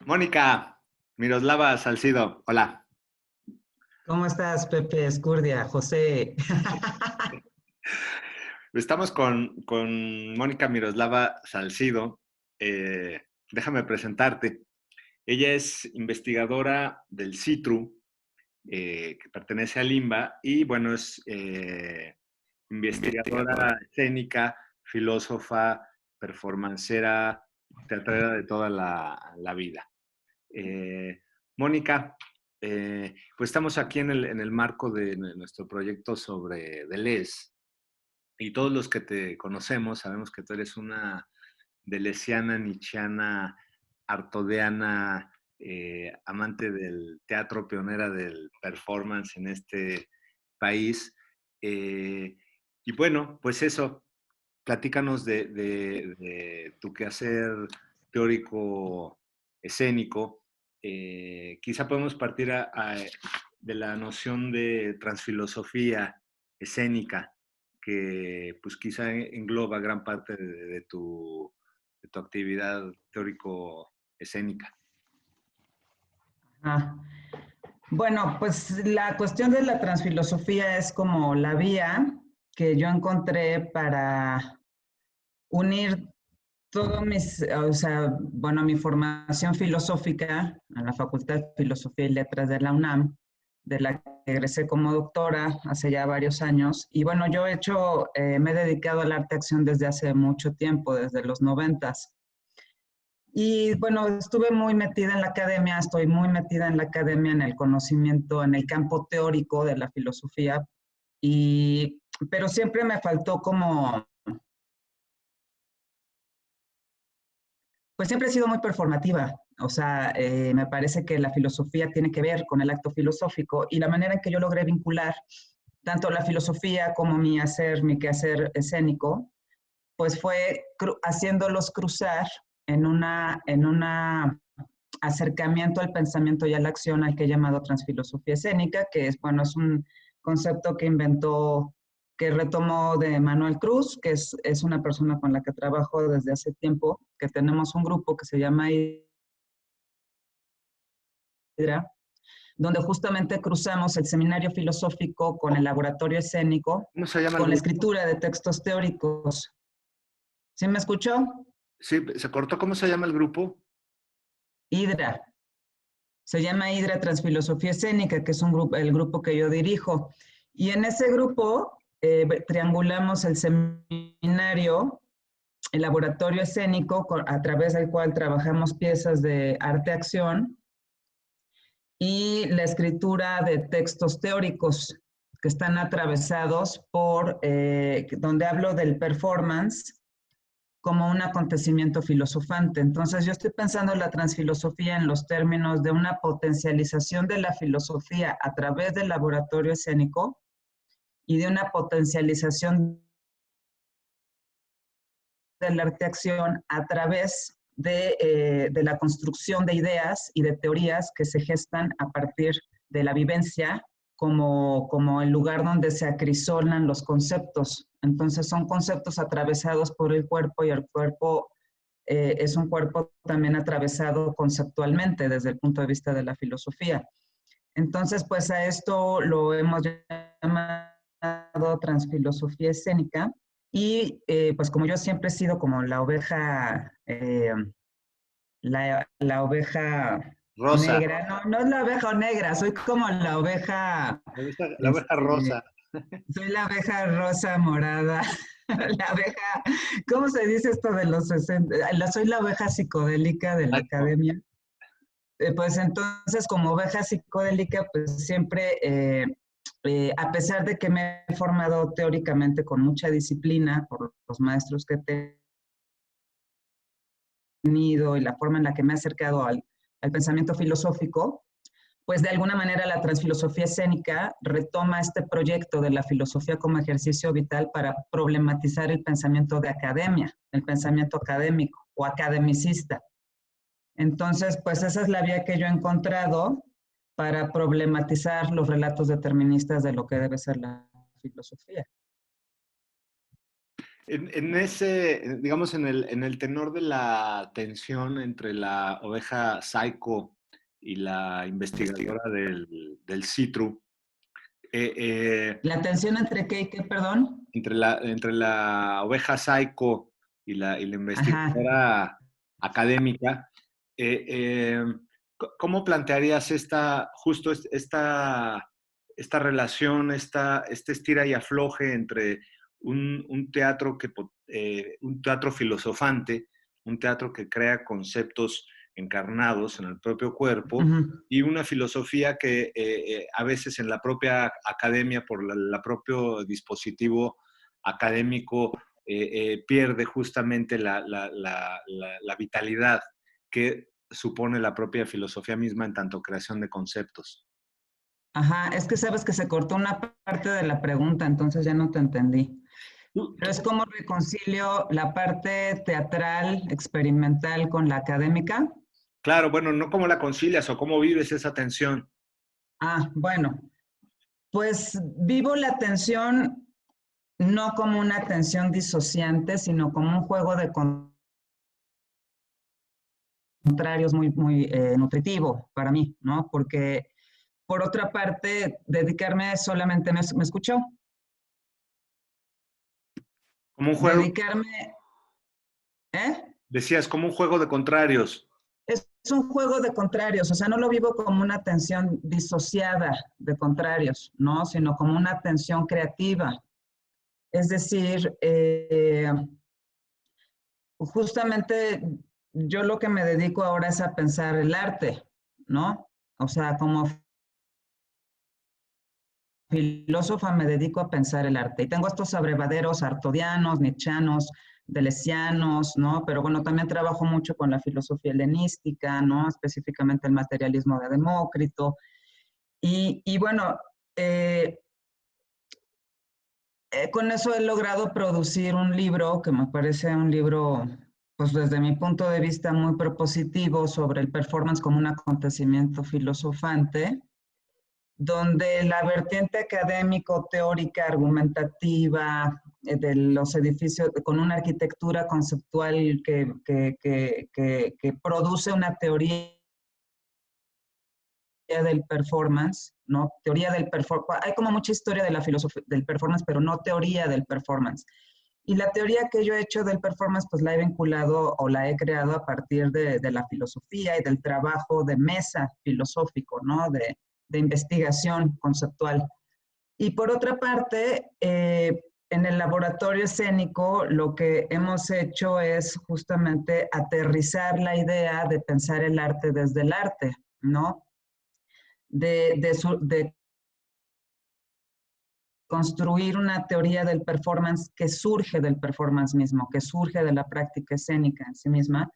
Mónica Miroslava Salcido, hola. ¿Cómo estás, Pepe Escurdia? José. Estamos con Mónica Miroslava Salcido. Eh, Déjame presentarte. Ella es investigadora del CITRU, que pertenece al INBA, y bueno, es investigadora escénica, filósofa, performancera, teatrera de toda la vida. Mónica, pues estamos aquí en el marco de nuestro proyecto sobre Deleuze, y todos los que te conocemos sabemos que tú eres una deleuziana, nietzscheana, artodiana, amante del teatro, pionera del performance en este país. Eh, y bueno, pues eso, platícanos de tu quehacer teórico escénico. Quizá podemos partir de la noción de transfilosofía escénica, que pues quizá engloba gran parte de tu actividad teórico-escénica. Ah, bueno, pues la cuestión de la transfilosofía es como la vía que yo encontré para unir todo mi formación filosófica en la Facultad de Filosofía y Letras de la UNAM, de la que egresé como doctora hace ya varios años. Y bueno, me he dedicado al arte-acción desde hace mucho tiempo, desde los 90. Y bueno, estuve muy metida en la academia, estoy muy metida en la academia, en el conocimiento, en el campo teórico de la filosofía, pero siempre me faltó pues siempre he sido muy performativa. O sea, me parece que la filosofía tiene que ver con el acto filosófico y la manera en que yo logré vincular tanto la filosofía como mi quehacer escénico, pues fue haciéndolos cruzar en una acercamiento al pensamiento y a la acción al que he llamado transfilosofía escénica, que es un concepto que retomó de Manuel Cruz, que es una persona con la que trabajo desde hace tiempo, que tenemos un grupo que se llama Hidra, donde justamente cruzamos el seminario filosófico con el laboratorio escénico, ¿Cómo se llama el con la grupo? escritura de textos teóricos. ¿Sí me escuchó? Sí, se cortó. ¿Cómo se llama el grupo? Hidra. Se llama Hidra Transfilosofía Escénica, que es el grupo que yo dirijo. Y en ese grupo triangulamos el seminario, el laboratorio escénico, a través del cual trabajamos piezas de arte-acción, y la escritura de textos teóricos que están atravesados donde hablo del performance como un acontecimiento filosofante. Entonces yo estoy pensando en la transfilosofía en los términos de una potencialización de la filosofía a través del laboratorio escénico y de una potencialización del arte-acción a través de la construcción de ideas y de teorías que se gestan a partir de la vivencia como el lugar donde se acrisolan los conceptos. Entonces son conceptos atravesados por el cuerpo y el cuerpo es un cuerpo también atravesado conceptualmente desde el punto de vista de la filosofía. Entonces, pues a esto lo hemos llamado transfilosofía escénica y pues como yo siempre he sido como la oveja Rosa. negra, no es la oveja negra, soy como la oveja, La oveja este, rosa. soy la abeja rosa morada, la abeja, ¿cómo se dice esto de los 60? Soy la oveja psicodélica de la Exacto. academia. Pues entonces, como oveja psicodélica, pues siempre, a pesar de que me he formado teóricamente con mucha disciplina por los maestros que he tenido y la forma en la que me he acercado al pensamiento filosófico, pues de alguna manera la transfilosofía escénica retoma este proyecto de la filosofía como ejercicio vital para problematizar el pensamiento de academia, el pensamiento académico o academicista. Entonces, pues esa es la vía que yo he encontrado para problematizar los relatos deterministas de lo que debe ser la filosofía. En ese, digamos, en el tenor de la tensión entre la oveja Psycho y la investigadora del Citru, eh, eh, ¿La tensión entre qué y qué, perdón? entre la oveja Psycho y la Ajá. investigadora académica, eh, eh, ¿cómo plantearías esta relación, este estira y afloje entre un teatro un teatro filosofante, un teatro que crea conceptos encarnados en el propio cuerpo, Ujú. y una filosofía que a veces en la propia academia, por la propio dispositivo académico, pierde justamente la vitalidad que supone la propia filosofía misma en tanto creación de conceptos? Ajá, es que sabes que se cortó una parte de la pregunta, entonces ya no te entendí. Tú- Pero es tú- como reconcilio la parte teatral, experimental con la académica. claro, bueno, no cómo la concilias o cómo vives esa tensión. Ah, bueno, pues vivo la tensión no como una tensión disociante, sino como un juego de contrarios muy nutritivo para mí, ¿no? Porque, por otra parte, dedicarme solamente, ¿me escuchó? Como un juego, Dedicarme, ¿eh? decías, como un juego de contrarios. Es un juego de contrarios, o sea, no lo vivo como una tensión disociada de contrarios, ¿no? Sino como una tensión creativa. Es decir, justamente yo lo que me dedico ahora es a pensar el arte, ¿no? O sea, como filósofa me dedico a pensar el arte. Y tengo estos abrevaderos artodianos, nietzschianos, deleuzianos, ¿no? Pero bueno, también trabajo mucho con la filosofía helenística, ¿no? Específicamente el materialismo de Demócrito. Y bueno, eh, con eso he logrado producir un libro que me parece un libro, pues desde mi punto de vista, muy propositivo sobre el performance como un acontecimiento filosofante, donde la vertiente académico, teórica, argumentativa de los edificios, con una arquitectura conceptual que produce una teoría del performance, ¿no? Teoría del performance. Hay como mucha historia de la filosofía del performance, pero no teoría del performance. Y la teoría que yo he hecho del performance, pues la he vinculado o la he creado a partir de la filosofía y del trabajo de mesa filosófico, ¿no? De investigación conceptual. Y por otra parte, en el laboratorio escénico lo que hemos hecho es justamente aterrizar la idea de pensar el arte desde el arte, ¿no? De construir una teoría del performance que surge del performance mismo, que surge de la práctica escénica en sí misma,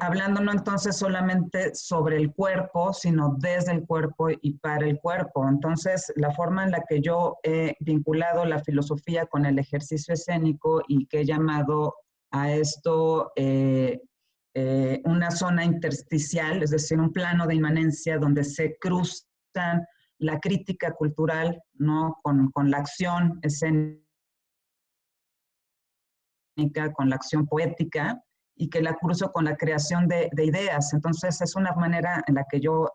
hablando no entonces solamente sobre el cuerpo, sino desde el cuerpo y para el cuerpo. Entonces, la forma en la que yo he vinculado la filosofía con el ejercicio escénico y que he llamado a esto una zona intersticial, es decir, un plano de inmanencia donde se cruzan la crítica cultural, ¿no? Con la acción escénica, con la acción poética, y que la cruzo con la creación de ideas. Entonces, es una manera en la que o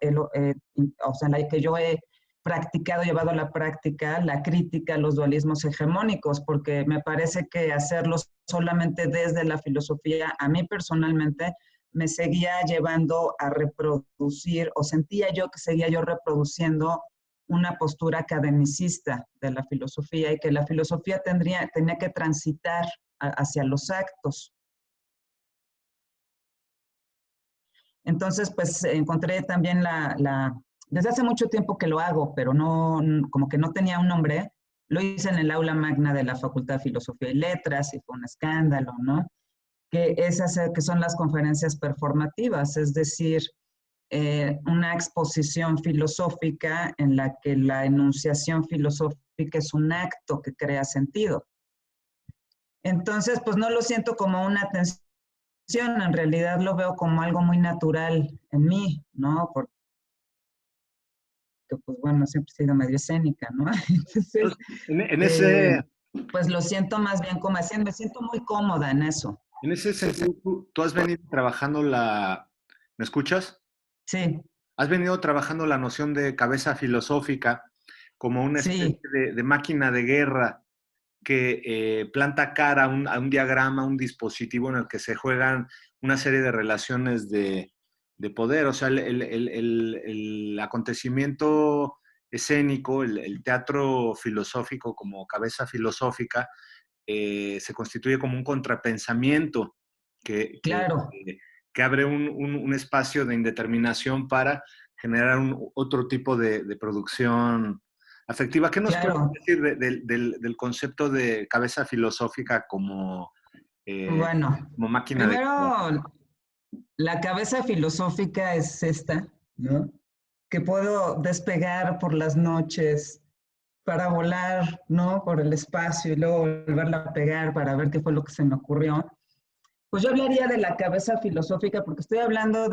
sea, en la que yo he practicado, llevado a la práctica la crítica a los dualismos hegemónicos, porque me parece que hacerlo solamente desde la filosofía, a mí personalmente, me seguía llevando a reproducir, o sentía yo que seguía yo reproduciendo una postura academicista de la filosofía y que la filosofía tenía que transitar hacia los actos. Entonces, pues encontré también desde hace mucho tiempo que lo hago, pero no, como que no tenía un nombre. Lo hice en el aula magna de la Facultad de Filosofía y Letras y fue un escándalo, ¿no? Que son las conferencias performativas, es decir, una exposición filosófica en la que la enunciación filosófica es un acto que crea sentido. Entonces, pues no lo siento como una tensión, en realidad lo veo como algo muy natural en mí, ¿no? Porque, pues bueno, siempre he sido medio escénica, ¿no? Entonces, Entonces, en eh, ese, pues lo siento más bien como haciendo, me siento muy cómoda en eso. En ese sentido, tú has venido trabajando ¿me escuchas? Sí, Has venido trabajando la noción de cabeza filosófica como una especie sí, de máquina de guerra que planta cara a un diagrama, un dispositivo en el que se juegan una serie de relaciones de poder. O sea, el acontecimiento escénico, el teatro filosófico como cabeza filosófica, se constituye como un contrapensamiento que, que, claro, que abre un espacio de indeterminación para generar otro tipo de producción afectiva. ¿Qué nos puedes claro. decir del concepto de cabeza filosófica eh, Bueno, como máquina de... primero, la cabeza filosófica es esta, ¿no? Que puedo despegar por las noches para volar, ¿no? Por el espacio y luego volverla a pegar para ver qué fue lo que se me ocurrió. Pues yo hablaría de la cabeza filosófica porque estoy hablando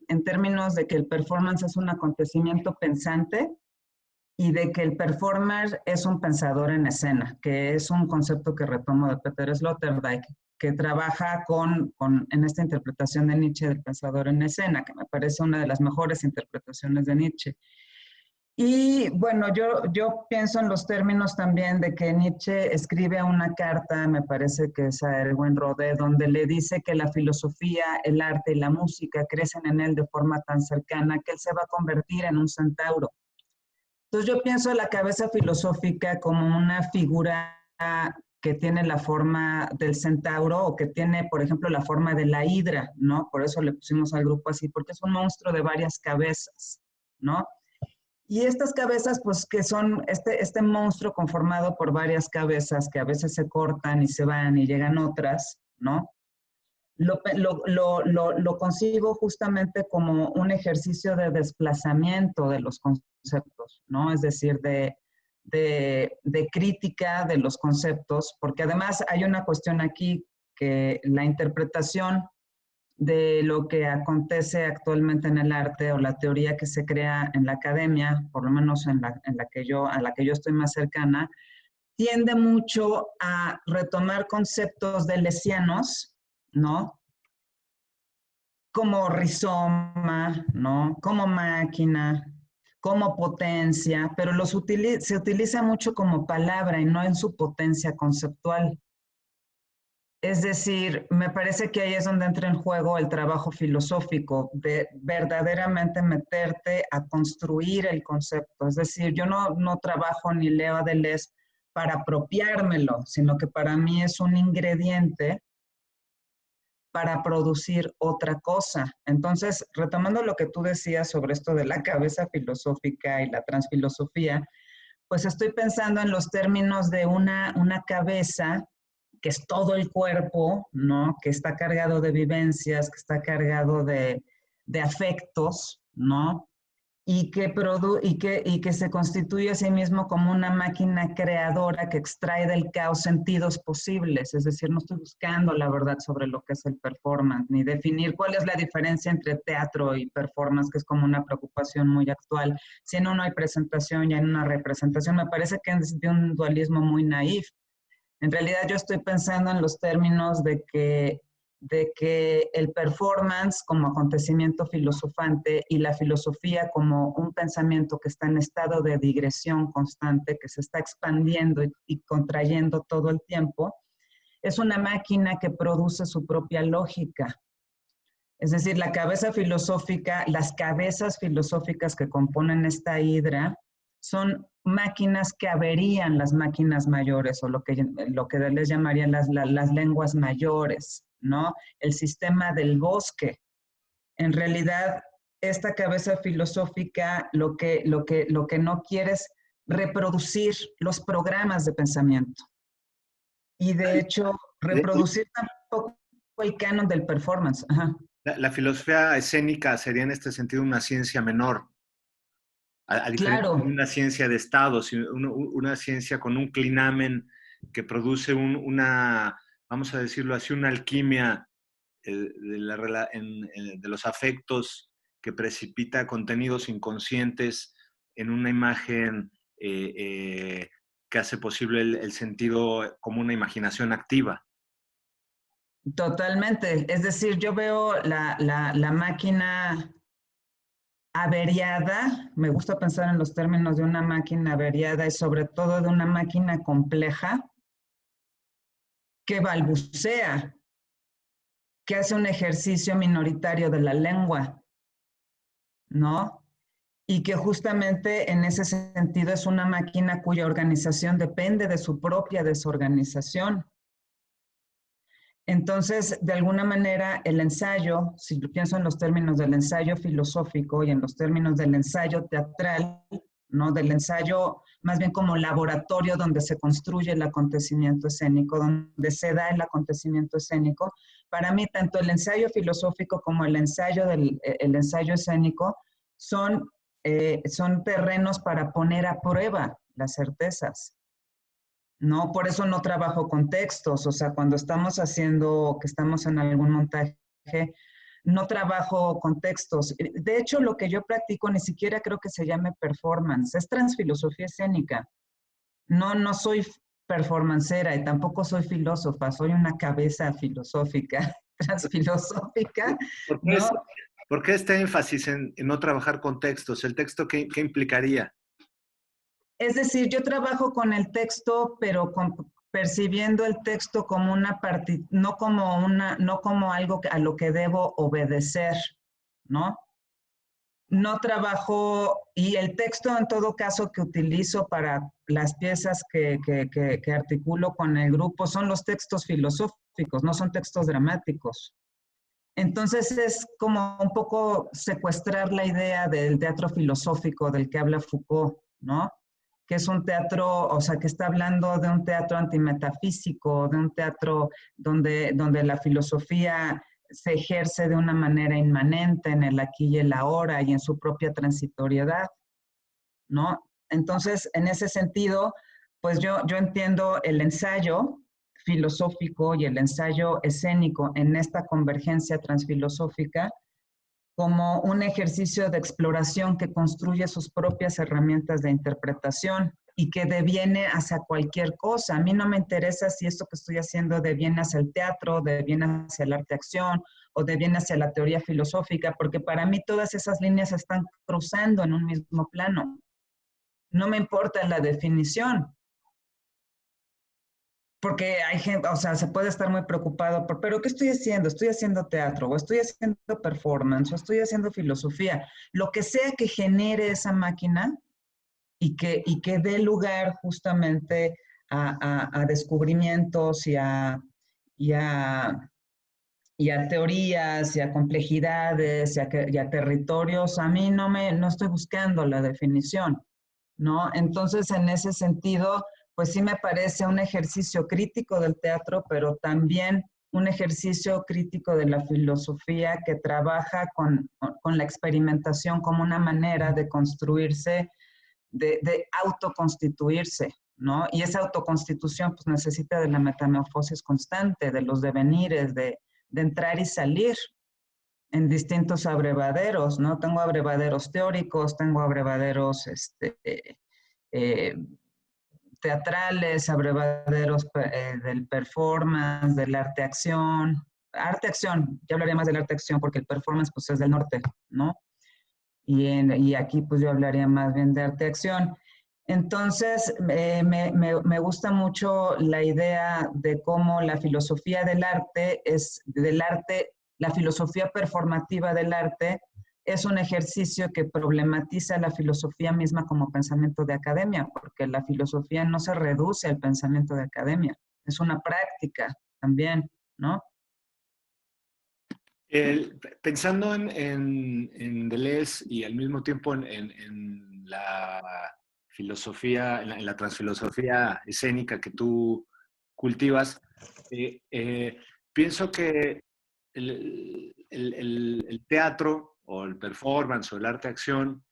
en términos de que el performance es un acontecimiento pensante y de que el performer es un pensador en escena, que es un concepto que retomo de Peter Sloterdijk, que trabaja en esta interpretación de Nietzsche del pensador en escena, que me parece una de las mejores interpretaciones de Nietzsche. Y bueno, yo pienso en los términos también de que Nietzsche escribe una carta, me parece que es a Erwin Rodé, donde le dice que la filosofía, el arte y la música crecen en él de forma tan cercana que él se va a convertir en un centauro. Entonces yo pienso en la cabeza filosófica como una figura que tiene la forma del centauro o que tiene, por ejemplo, la forma de la hidra, ¿no? Por eso le pusimos al grupo así, porque es un monstruo de varias cabezas, ¿no? Y estas cabezas, pues que son este monstruo conformado por varias cabezas que a veces se cortan y se van y llegan otras, ¿no? Lo consigo justamente como un ejercicio de desplazamiento de los conceptos, ¿no? Es decir, de crítica de los conceptos, porque además hay una cuestión aquí que la interpretación de lo que acontece actualmente en el arte o la teoría que se crea en la academia, por lo menos a la que yo estoy más cercana, tiende mucho a retomar conceptos deleuzianos, ¿no? Como rizoma, ¿no? Como máquina, como potencia, pero se utiliza mucho como palabra y no en su potencia conceptual. Es decir, me parece que ahí es donde entra en juego el trabajo filosófico, de verdaderamente meterte a construir el concepto. Es decir, yo no trabajo ni leo a Deleuze para apropiármelo, sino que para mí es un ingrediente para producir otra cosa. Entonces, retomando lo que tú decías sobre esto de la cabeza filosófica y la transfilosofía, pues estoy pensando en los términos de una cabeza que es todo el cuerpo, ¿no? Que está cargado de vivencias, que está cargado de afectos, ¿no? Y que se constituye a sí mismo como una máquina creadora que extrae del caos sentidos posibles. Es decir, no estoy buscando la verdad sobre lo que es el performance, ni definir cuál es la diferencia entre teatro y performance, que es como una preocupación muy actual. Si en uno hay presentación y en una representación, me parece que es de un dualismo muy naif. En realidad yo estoy pensando en los términos de que el performance como acontecimiento filosofante y la filosofía como un pensamiento que está en estado de digresión constante, que se está expandiendo y contrayendo todo el tiempo, es una máquina que produce su propia lógica. Es decir, la cabeza filosófica, las cabezas filosóficas que componen esta hidra son máquinas que averían las máquinas mayores o lo que les llamarían las lenguas mayores, ¿no? El sistema del bosque. En realidad, esta cabeza filosófica lo que no quiere es reproducir los programas de pensamiento y de hecho reproducir tampoco el canon del performance. Ajá. La filosofía escénica sería en este sentido una ciencia menor, a diferencia de Claro, una ciencia de estados, una ciencia con un clinamen que produce vamos a decirlo así, una alquimia de los afectos que precipita contenidos inconscientes en una imagen que hace posible el sentido como una imaginación activa. Totalmente. Es decir, yo veo la máquina averiada, me gusta pensar en los términos de una máquina averiada y sobre todo de una máquina compleja que balbucea, que hace un ejercicio minoritario de la lengua, ¿no? Y que justamente en ese sentido es una máquina cuya organización depende de su propia desorganización. Entonces, de alguna manera, el ensayo, si yo pienso en los términos del ensayo filosófico y en los términos del ensayo teatral, ¿no? Del ensayo más bien como laboratorio donde se construye el acontecimiento escénico, donde se da el acontecimiento escénico, para mí tanto el ensayo filosófico como el ensayo escénico son terrenos para poner a prueba las certezas. No, por eso no trabajo con textos, o sea, cuando estamos haciendo, que estamos en algún montaje, no trabajo con textos. De hecho, lo que yo practico ni siquiera creo que se llame performance, es transfilosofía escénica. No soy performancera y tampoco soy filósofa, soy una cabeza filosófica, transfilosófica, ¿Por qué, ¿no? por qué este énfasis en no trabajar con textos? ¿El texto qué implicaría? Es decir, yo trabajo con el texto, pero percibiendo el texto como una parte, no como algo a lo que debo obedecer, ¿no? No trabajo, y el texto en todo caso que utilizo para las piezas que articulo con el grupo son los textos filosóficos, no son textos dramáticos. Entonces es como un poco secuestrar la idea del teatro filosófico del que habla Foucault, ¿no? Que es un teatro, o sea, que está hablando de un teatro antimetafísico, de un teatro donde la filosofía se ejerce de una manera inmanente en el aquí y el ahora y en su propia transitoriedad, ¿no? Entonces, en ese sentido, pues yo entiendo el ensayo filosófico y el ensayo escénico en esta convergencia transfilosófica como un ejercicio de exploración que construye sus propias herramientas de interpretación y que deviene hacia cualquier cosa. A mí no me interesa si esto que estoy haciendo deviene hacia el teatro, deviene hacia el arte-acción o deviene hacia la teoría filosófica, porque para mí todas esas líneas están cruzando en un mismo plano. No me importa la definición, porque hay gente, o sea, se puede estar muy preocupado por, pero ¿qué estoy haciendo? ¿Estoy haciendo teatro? ¿O estoy haciendo performance? ¿O estoy haciendo filosofía? Lo que sea que genere esa máquina y que dé lugar justamente a descubrimientos y a, y a teorías y a complejidades y a territorios, a mí no estoy buscando la definición, ¿no? Entonces, en ese sentido, pues sí me parece un ejercicio crítico del teatro, pero también un ejercicio crítico de la filosofía que trabaja con la experimentación como una manera de construirse, de autoconstituirse, ¿no? Y esa autoconstitución pues necesita de la metamorfosis constante, de los devenires, de entrar y salir en distintos abrevaderos, ¿no? Tengo abrevaderos teóricos, tengo abrevaderos eh, teatrales, abrevaderos del performance, del arte-acción. Arte-acción, ya hablaría más del arte-acción porque el performance pues es del norte, ¿no? Y aquí pues yo hablaría más bien de arte-acción. Entonces, me gusta mucho la idea de cómo la filosofía del arte, la filosofía performativa del arte es un ejercicio que problematiza la filosofía misma como pensamiento de academia, porque la filosofía no se reduce al pensamiento de academia, es una práctica también, ¿no? Pensando en Deleuze y al mismo tiempo en la filosofía, en la transfilosofía escénica que tú cultivas, pienso que el teatro o el performance o el arte-acción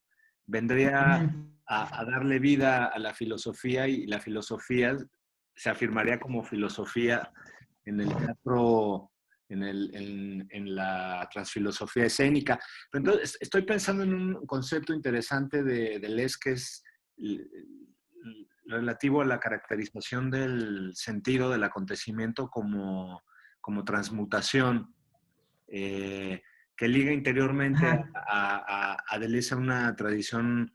vendría Ujú. a darle vida a la filosofía y la filosofía se afirmaría como filosofía en el teatro, en la transfilosofía escénica. Pero entonces, estoy pensando en un concepto interesante de Deleuze que es relativo a la caracterización del sentido del acontecimiento como transmutación, que liga interiormente Ajá. a Deleuze a una tradición,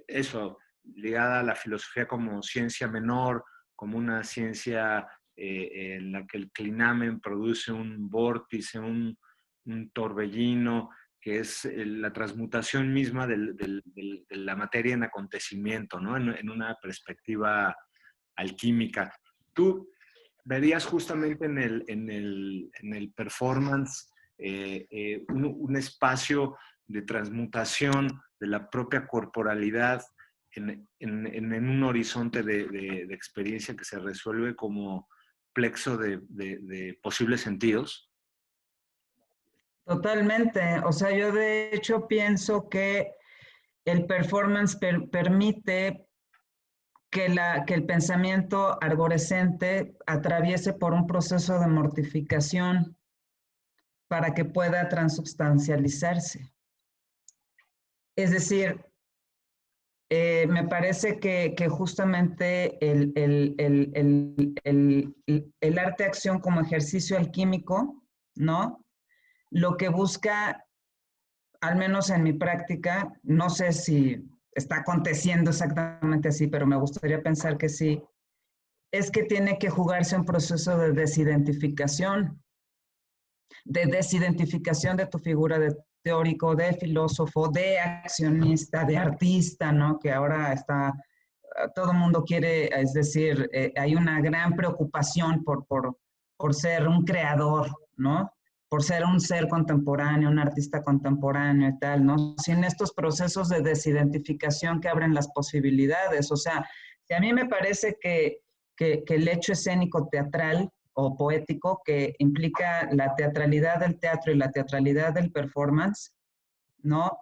eso, ligada a la filosofía como ciencia menor, como una ciencia en la que el clinamen produce un vórtice, un torbellino, que es la transmutación misma de la materia en acontecimiento, ¿no? En una perspectiva alquímica. Tú verías justamente en el performance un espacio de transmutación de la propia corporalidad en un horizonte de experiencia que se resuelve como plexo de posibles sentidos. Totalmente. O sea, yo de hecho pienso que el performance permite que el pensamiento arborescente atraviese por un proceso de mortificación para que pueda transubstancializarse. Es decir, me parece que justamente el arte-acción como ejercicio alquímico, ¿no? Lo que busca, al menos en mi práctica, no sé si está aconteciendo exactamente así, pero me gustaría pensar que sí, es que tiene que jugarse un proceso de desidentificación de tu figura de teórico, de filósofo, de accionista, de artista, ¿no? Que ahora está, todo el mundo quiere, es decir, hay una gran preocupación por ser un creador, ¿no? Por ser un ser contemporáneo, un artista contemporáneo y tal, ¿no? Sin estos procesos de desidentificación que abren las posibilidades. O sea, si a mí me parece que el hecho escénico teatral o poético que implica la teatralidad del teatro y la teatralidad del performance, ¿no?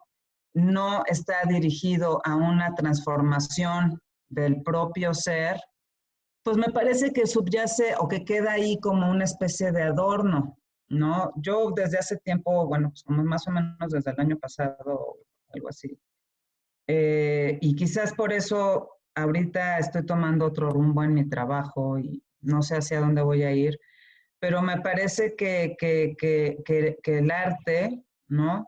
No está dirigido a una transformación del propio ser, pues me parece que subyace o que queda ahí como una especie de adorno, ¿no? Yo desde hace tiempo, bueno, pues como más o menos desde el año pasado, algo así, y quizás por eso ahorita estoy tomando otro rumbo en mi trabajo y no sé hacia dónde voy a ir, pero me parece que el arte, ¿no?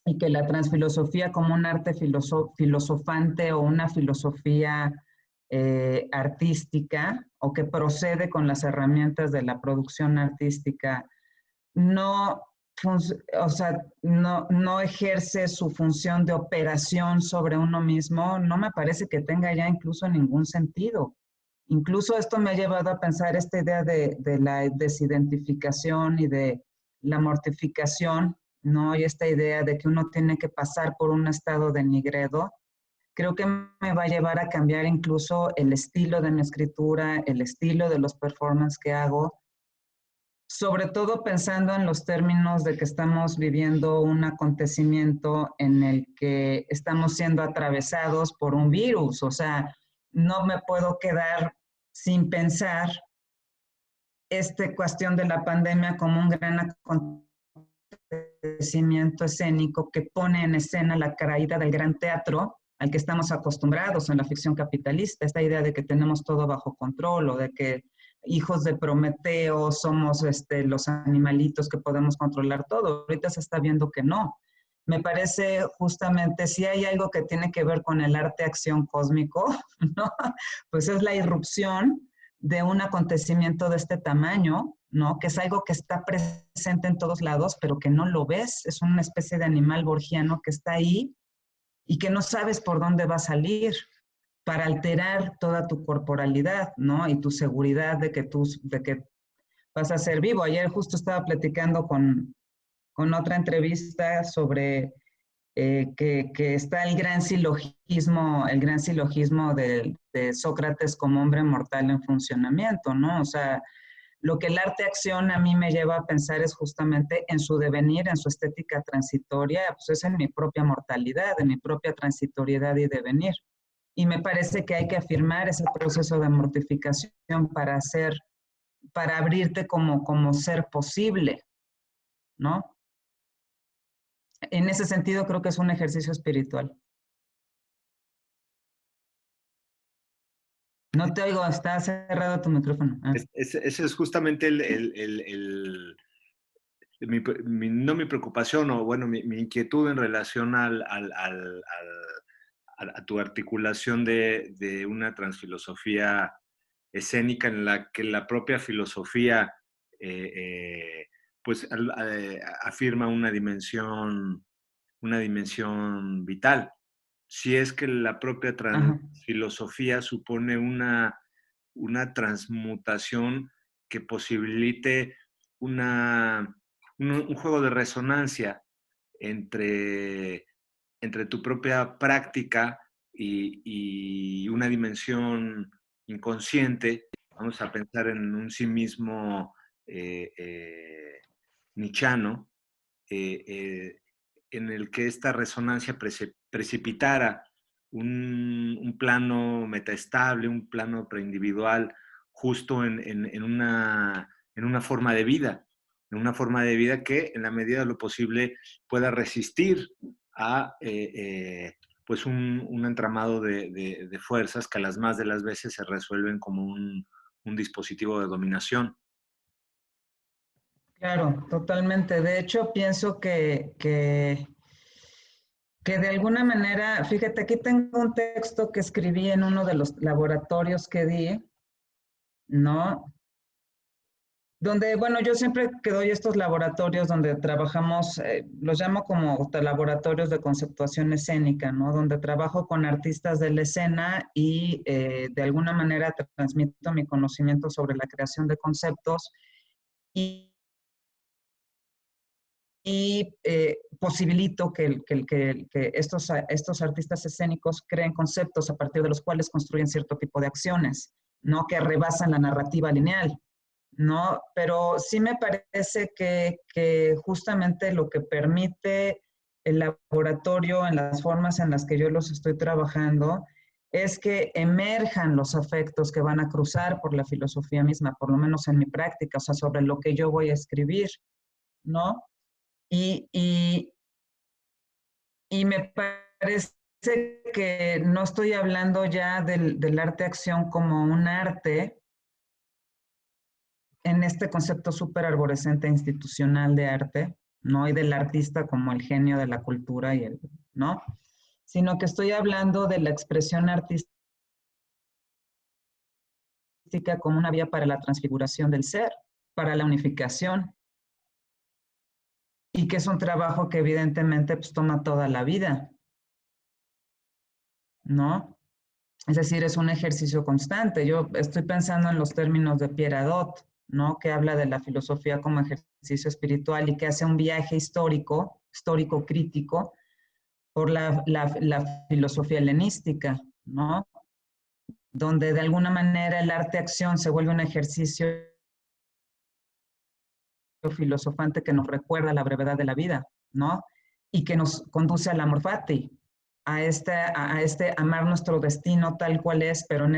Y que la transfilosofía como un arte filosofante o una filosofía artística o que procede con las herramientas de la producción artística, no, o sea, no ejerce su función de operación sobre uno mismo, no me parece que tenga ya incluso ningún sentido. Incluso esto me ha llevado a pensar esta idea de la desidentificación y de la mortificación, ¿no? Y esta idea de que uno tiene que pasar por un estado de nigredo, creo que me va a llevar a cambiar incluso el estilo de mi escritura, el estilo de los performances que hago, sobre todo pensando en los términos de que estamos viviendo un acontecimiento en el que estamos siendo atravesados por un virus. O sea, no me puedo quedar sin pensar esta cuestión de la pandemia como un gran acontecimiento escénico que pone en escena la caída del gran teatro al que estamos acostumbrados en la ficción capitalista, esta idea de que tenemos todo bajo control o de que hijos de Prometeo somos los animalitos que podemos controlar todo. Ahorita se está viendo que no. Me parece justamente, si hay algo que tiene que ver con el arte-acción cósmico, ¿no? Pues es la irrupción de un acontecimiento de este tamaño, ¿no? Que es algo que está presente en todos lados, pero que no lo ves. Es una especie de animal borgiano que está ahí y que no sabes por dónde va a salir para alterar toda tu corporalidad, ¿no? Y tu seguridad de que vas a ser vivo. Ayer justo estaba platicando con otra entrevista sobre que está el gran silogismo de Sócrates como hombre mortal en funcionamiento, ¿no? O sea, lo que el arte-acción a mí me lleva a pensar es justamente en su devenir, en su estética transitoria, pues es en mi propia mortalidad, en mi propia transitoriedad y devenir. Y me parece que hay que afirmar ese proceso de mortificación para abrirte como ser posible, ¿no? En ese sentido creo que es un ejercicio espiritual. No te oigo, está cerrado tu micrófono. Ah. Ese es justamente no mi preocupación, o bueno, mi inquietud en relación a tu articulación de una transfilosofía escénica en la que la propia filosofía eh, eh, pues afirma una dimensión vital. Si es que la propia Ajá. filosofía supone una transmutación que posibilite un juego de resonancia entre, entre tu propia práctica y una dimensión inconsciente. Vamos a pensar en un sí mismo nichano, eh, eh, en el que esta resonancia precipitara un plano metaestable, un plano preindividual, justo en una forma de vida, en una forma de vida que en la medida de lo posible pueda resistir a pues un entramado de fuerzas que a las más de las veces se resuelven como un dispositivo de dominación. Claro, totalmente. De hecho, pienso que de alguna manera, fíjate, aquí tengo un texto que escribí en uno de los laboratorios que di, ¿no? Donde, bueno, yo siempre que doy estos laboratorios donde trabajamos, los llamo como laboratorios de conceptuación escénica, ¿no? Donde trabajo con artistas de la escena y de alguna manera transmito mi conocimiento sobre la creación de conceptos y, posibilito que estos artistas escénicos creen conceptos a partir de los cuales construyen cierto tipo de acciones, ¿no? Que rebasan la narrativa lineal. ¿No? Pero sí me parece que justamente lo que permite el laboratorio en las formas en las que yo los estoy trabajando es que emerjan los afectos que van a cruzar por la filosofía misma, por lo menos en mi práctica, o sea, sobre lo que yo voy a escribir, ¿no? Y, y, y me parece que no estoy hablando ya del arte-acción como un arte, en este concepto súper arborescente institucional de arte, ¿no? Y del artista como el genio de la cultura y el, ¿no? Sino que estoy hablando de la expresión artística como una vía para la transfiguración del ser, para la unificación, y que es un trabajo que evidentemente pues, toma toda la vida, ¿no? Es decir, es un ejercicio constante. Yo estoy pensando en los términos de Pierre Hadot, ¿no? Que habla de la filosofía como ejercicio espiritual y que hace un viaje histórico, histórico crítico, por la filosofía helenística, ¿no? Donde de alguna manera el arte-acción se vuelve un ejercicio filosofante que nos recuerda la brevedad de la vida, ¿no? Y que nos conduce al amor fati, a este amar nuestro destino tal cual es, pero en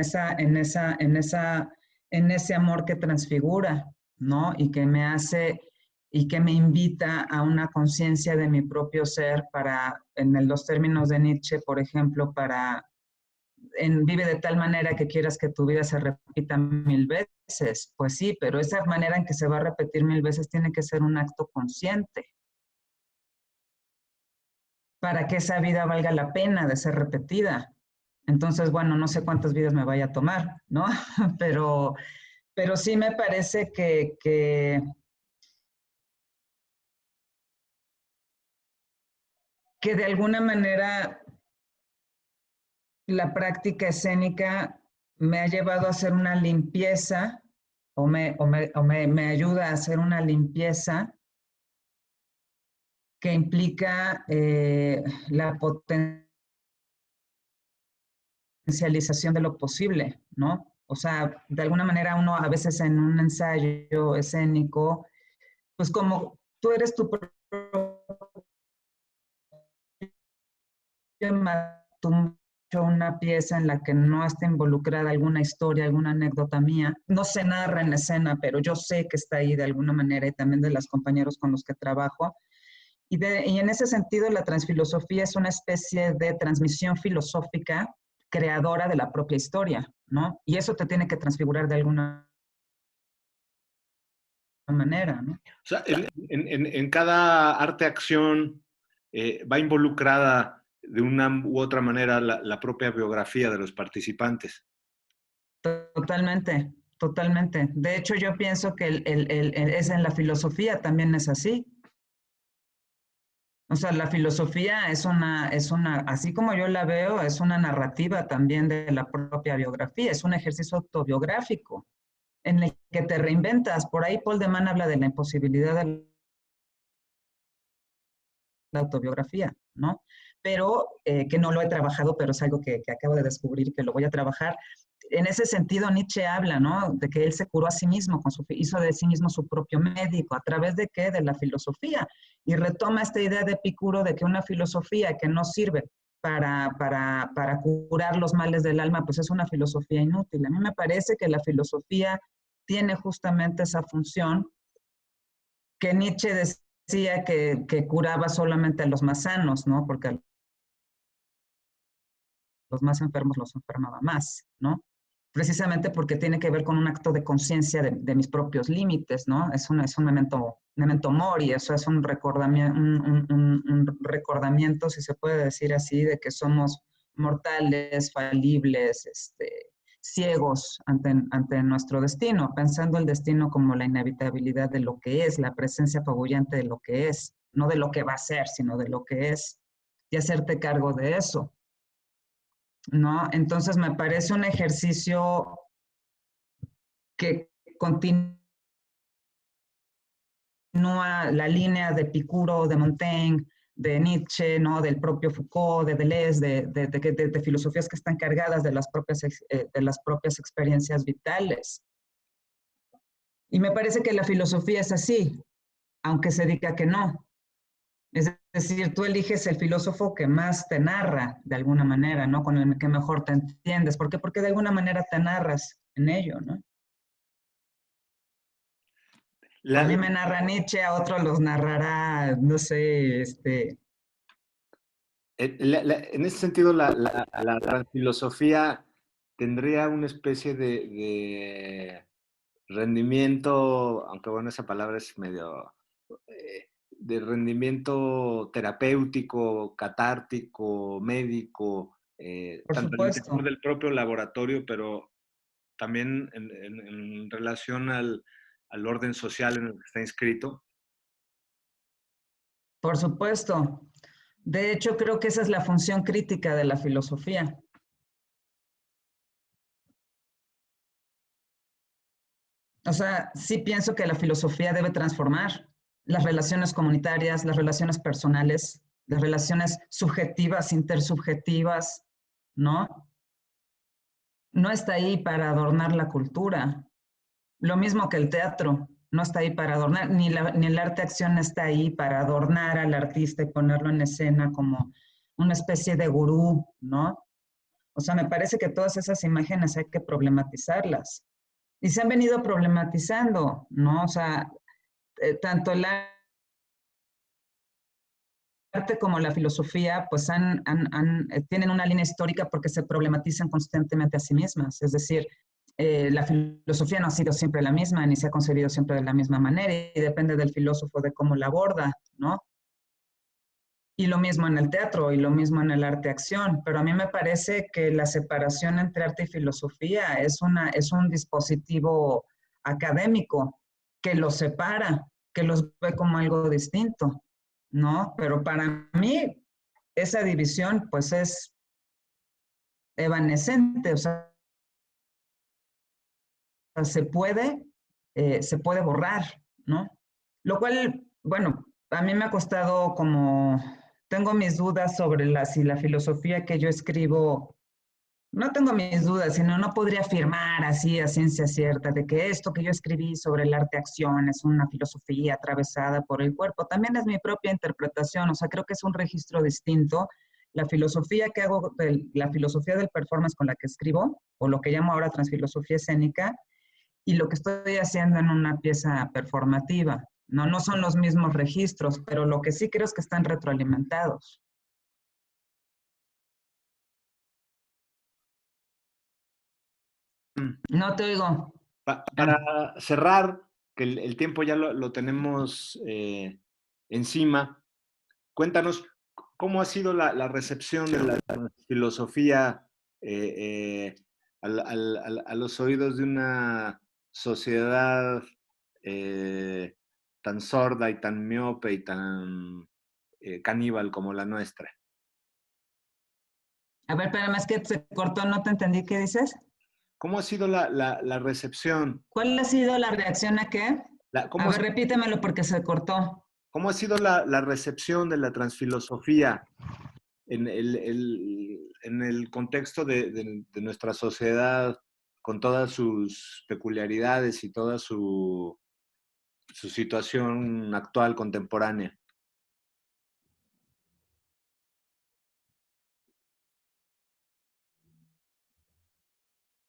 ese amor que transfigura, ¿no? Y que me hace y que me invita a una conciencia de mi propio ser para, en los términos de Nietzsche, por ejemplo, para vive de tal manera que quieras que tu vida se repita 1000 veces. Pues sí, pero esa manera en que se va a repetir 1000 veces tiene que ser un acto consciente para que esa vida valga la pena de ser repetida. Entonces, bueno, no sé cuántas vidas me vaya a tomar, ¿no? pero, pero sí me parece que de alguna manera la práctica escénica me ha llevado a hacer una limpieza me ayuda a hacer una limpieza que implica la potencialización de lo posible, ¿no? O sea, de alguna manera uno a veces en un ensayo escénico, pues como tú eres tu propio una pieza en la que no está involucrada alguna historia, alguna anécdota mía, no se narra en escena, pero yo sé que está ahí de alguna manera y también de los compañeros con los que trabajo. Y en ese sentido, la transfilosofía es una especie de transmisión filosófica creadora de la propia historia, ¿no? Y eso te tiene que transfigurar de alguna manera, ¿no? O sea, en cada arte-acción va involucrada de una u otra manera la propia biografía de los participantes. Totalmente, totalmente. De hecho, yo pienso que es en la filosofía también es así. O sea, la filosofía así como yo la veo, es una narrativa también de la propia biografía, es un ejercicio autobiográfico en el que te reinventas. Por ahí Paul de Man habla de la imposibilidad de la autobiografía, ¿no? Pero que no lo he trabajado, pero es algo que acabo de descubrir que lo voy a trabajar. En ese sentido, Nietzsche habla, ¿no? De que él se curó a sí mismo, hizo de sí mismo su propio médico. ¿A través de qué? De la filosofía. Y retoma esta idea de Epicuro de que una filosofía que no sirve para curar los males del alma, pues es una filosofía inútil. A mí me parece que la filosofía tiene justamente esa función que Nietzsche decía que curaba solamente a los más sanos, ¿no? Porque a los más enfermos los enfermaba más, ¿no? Precisamente porque tiene que ver con un acto de conciencia de mis propios límites, ¿no? Es un memento mori, eso es un recordamiento, si se puede decir así, de que somos mortales, falibles, ciegos ante nuestro destino, pensando el destino como la inevitabilidad de lo que es, la presencia apabullante de lo que es, no de lo que va a ser, sino de lo que es, y hacerte cargo de eso, ¿no? Entonces me parece un ejercicio que continúa la línea de Epicuro, de Montaigne, de Nietzsche, ¿no? Del propio Foucault, de Deleuze, de filosofías que están cargadas de las propias experiencias vitales. Y me parece que la filosofía es así, aunque se diga que no. Es decir, tú eliges el filósofo que más te narra de alguna manera, ¿no? Con el que mejor te entiendes. ¿Por qué? Porque de alguna manera te narras en ello, ¿no? A La, mí me narra Nietzsche, a otros los narrará, no sé, en ese sentido, la transfilosofía tendría una especie de rendimiento, aunque bueno, esa palabra es medio, de rendimiento terapéutico, catártico, médico, por tanto al interior supuesto, del propio laboratorio, pero también en relación al orden social en el que está inscrito. por supuesto. De hecho, creo que esa es la función crítica de la filosofía. O sea, sí pienso que la filosofía debe transformar las relaciones comunitarias, las relaciones personales, las relaciones subjetivas, intersubjetivas, ¿no? No está ahí para adornar la cultura. Lo mismo que el teatro, no está ahí para adornar, ni el arte-acción está ahí para adornar al artista y ponerlo en escena como una especie de gurú, ¿no? O sea, me parece que todas esas imágenes hay que problematizarlas. Y se han venido problematizando, ¿no? O sea, tanto el arte como la filosofía, pues tienen una línea histórica porque se problematizan constantemente a sí mismas. Es decir, la filosofía no ha sido siempre la misma, ni se ha concebido siempre de la misma manera, y depende del filósofo de cómo la aborda, ¿no? Y lo mismo en el teatro, y lo mismo en el arte-acción. Pero a mí me parece que la separación entre arte y filosofía es un dispositivo académico que los separa, que los ve como algo distinto, ¿no? Pero para mí esa división pues es evanescente, o sea, se puede borrar, ¿no? Lo cual, bueno, a mí me ha costado como, tengo mis dudas sobre si la filosofía que yo escribo, no tengo mis dudas, sino no podría afirmar así a ciencia cierta de que esto que yo escribí sobre el arte-acción es una filosofía atravesada por el cuerpo. También es mi propia interpretación, o sea, creo que es un registro distinto. La filosofía que hago, la filosofía del performance con la que escribo, o lo que llamo ahora transfilosofía escénica, y lo que estoy haciendo en una pieza performativa. No, no son los mismos registros, pero lo que sí creo es que están retroalimentados. No te oigo. Para cerrar, que el tiempo ya lo tenemos encima, cuéntanos cómo ha sido la recepción de la filosofía a los oídos de una sociedad tan sorda y tan miope y tan caníbal como la nuestra. A ver, espérame, es que se cortó, no te entendí. ¿Qué dices? ¿Cómo ha sido la recepción? ¿Cuál ha sido la reacción a qué? A ¿Cómo, ver, repítemelo porque se cortó. cómo ha sido la recepción de la transfilosofía en el contexto de nuestra sociedad, con todas sus peculiaridades y toda su situación actual, contemporánea?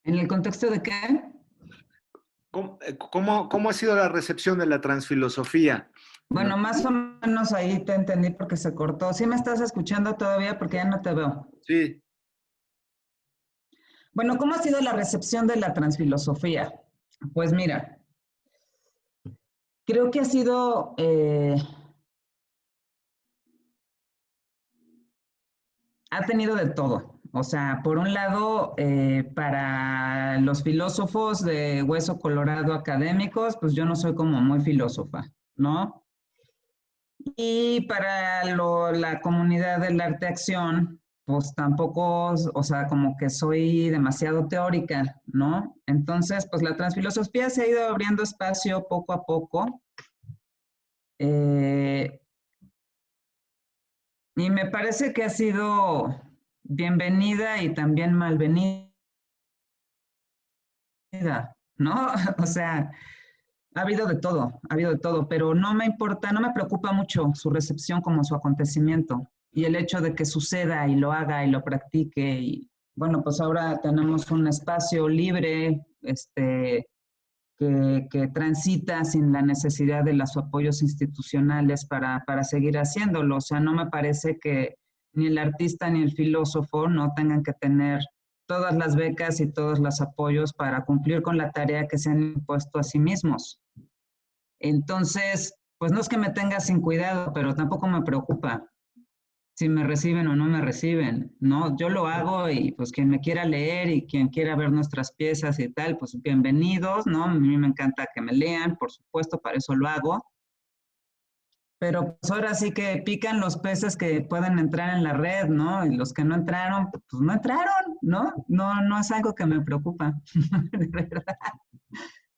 ¿En el contexto de qué? ¿Cómo ha sido la recepción de la transfilosofía? Bueno, más o menos ahí te entendí porque se cortó. ¿Sí me estás escuchando todavía? Porque ya no te veo. Sí, Bueno, ¿cómo ha sido la recepción de la transfilosofía? Pues mira, creo que ha sido, ha tenido de todo. O sea, por un lado, para los filósofos de hueso colorado académicos, pues yo no soy como muy filósofa, ¿no? Y para la comunidad del arte acción, pues tampoco, o sea, como que soy demasiado teórica, ¿no? Entonces, pues la transfilosofía se ha ido abriendo espacio poco a poco. eh, y me parece que ha sido bienvenida y también malvenida, ¿no? O sea, ha habido de todo, ha habido de todo, pero no me importa, no me preocupa mucho su recepción como su acontecimiento y el hecho de que suceda y lo haga y lo practique. Y bueno, pues ahora tenemos un espacio libre, que transita sin la necesidad de los apoyos institucionales para seguir haciéndolo. O sea, no me parece que ni el artista ni el filósofo no tengan que tener todas las becas y todos los apoyos para cumplir con la tarea que se han impuesto a sí mismos. Entonces, pues no es que me tenga sin cuidado, pero tampoco me preocupa si me reciben o no me reciben, ¿no? Yo lo hago y pues quien me quiera leer y quien quiera ver nuestras piezas y tal, pues bienvenidos, ¿no? A mí me encanta que me lean, por supuesto, para eso lo hago. Pero pues ahora sí que pican los peces que pueden entrar en la red, ¿no? Y los que no entraron, pues no entraron, ¿no? No, no es algo que me preocupa, de verdad,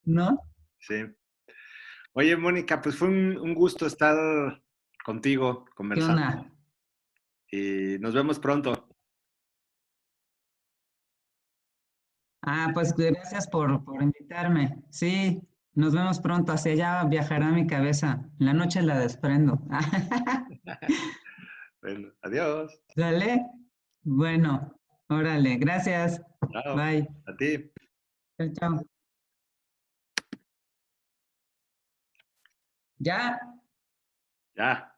¿no? sí. Oye, Mónica, pues fue un gusto estar contigo ¿Qué conversando onda? y nos vemos pronto. Ah, pues gracias por invitarme. Sí, nos vemos pronto. Hacia allá viajará mi cabeza. En la noche la desprendo. Bueno, adiós. ¿Dale? Bueno, órale, gracias. Chao. Bye. A ti. Chao, chao. ¿Ya? Ya.